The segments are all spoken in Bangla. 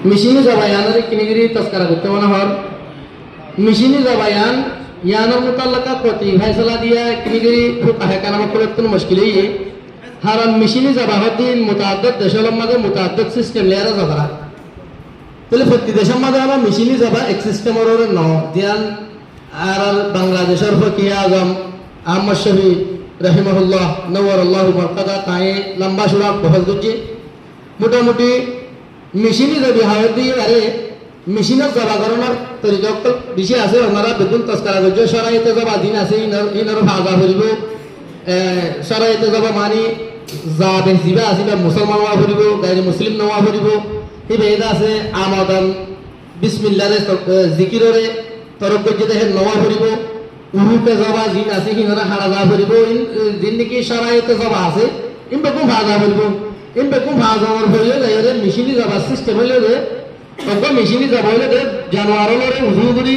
মিশিনি জবায়ানের কিনিগিরি তস্কারা করতে মনে হর মিশিনি জবায়ান ইয়ানোর মুতাল্লাকা প্রতি ফাইসলা দিয়া কিনিগিরি ফুকাহে কানামা করতে মুশকিল হইয়ে হারান মিশিনি জবাহদ্দিন মুতাআদ্দিদ দেশের মাঝে মুতাআদ্দিদ সিস্টেম লেয়ারা জবারা তাহলে প্রতি দেশের মাঝে আমার মিশিনি জবা এক সিস্টেমের ওরে ন দিয়ান আর বাংলাদেশের ফকিহ আজম আহমদ শফি রহিমাহুল্লাহ নওয়ারাল্লাহু বারকাতা তাই লম্বা সুরা বহল করছে মোটামুটি মেশিনে যাবি হাওয়া দিয়ে আরে মেশিনের জবা করানোর তরিকা বেশি আছে ওনারা বেতন তস্কারা করছে সরাইতে যাবা দিন আছে ইনারও ভাজা করিব সরাইতে যাবা মানি যা বেজিবা আছে বা মুসলমান নোয়া ফুরিব গাড়ি মুসলিম নোয়া ফুরিব সেই বেদা আছে আমাদান বিসমিল্লারে জিকিররে তরফ করছে দেখে নোয়া ফুরিব উরুপে যাবা জিন আছে সিনারা হারা যা ফুরিব দিন নাকি সরাইতে যাবা আছে ইনবেকু ভাজা ফুরিব ইনবেকু ভাজা আমার ফুরিলে যাইরে মেশিনে যাবা সিস্টেম হইলে রে ওকে মেশিনে যাবা হইলে রে জানোয়াররে উজুগুরি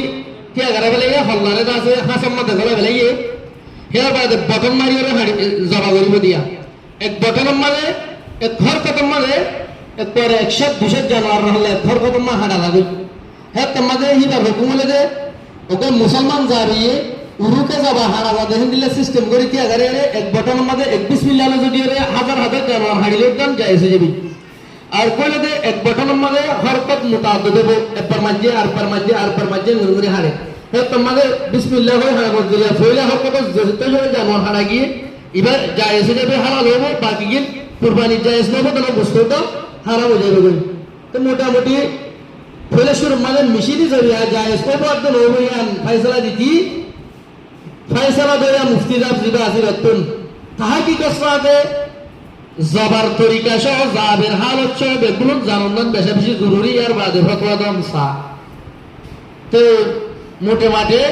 কি আগারে বেলে হল্লারে আছে হাসাম মধ্যে গলা বেলে হেয়ার বাদে বটন মারিয়ে হাড়ি জবা করিব দিয়া এক বটনের মাঝে এক ঘর কতম মাঝে একবারে 100-200 জানোয়ার হলে ঘর কতম মা হাড়া লাগে হ্যাঁ মাঝে হিবার হুকুমলে দে ওকে মুসলমান যাবিয়ে উরুকে যাবা হাড়া যা দেখেন দিলে সিস্টেম করে কি আগারে এক বটনের মাঝে 21 মিলিয়ন যদি হাজার হাজার জানোয়ার হাড়িলে দাম যায় এসে যাবি আর কইলে দে এক বটনের মাঝে হরকত মুতাআদ্দিদ দেব একবার মাঝে আর পর মাঝে আর পর মাঝে নুরগুরি হাড়ে হ্যাঁ তোমাদের বিসমিল্লাহ হয়ে হাড়া করতে গেলে ফইলে হরকত যত জানোয়ার হাড়া গিয়ে এবার যায় এসে যাবে হালাল হবো বাকি গিয়ে কুরবানি জায়েজ নেব কেন বস্তুটা হারাম হয়ে যাবে তো মোটামুটি ফলে শুরু মানে মিশিনি যাবে জায়েজ করবো একদম হবো ইয়ান ফাইসলা দিতি ফাইসলা দেয়া মুফতি জাব জিবা আসি রতন তাহা কি কসরাতে জবার তরিকা সহ জাবের হালত সহ বেগুলো জানন্দন বেশি বেশি জরুরি আর বাদে ফতোয়া দাম সা তো মোটে মাঠে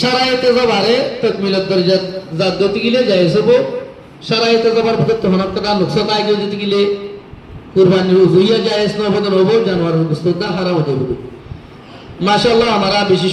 সারাইতে যাবারে তকমিলত দরজাত জাদ্দতি গিলে জায়েজ হবো সারাইতে যাবার পথে তখন টাকা নুকসান আগে যদি গিলে কুরবানির উজুইয়া জায়েজ না বদন হবো জানোয়ারের গোশত হারাম হয়ে যাবে মাশাআল্লাহ আমরা বেশি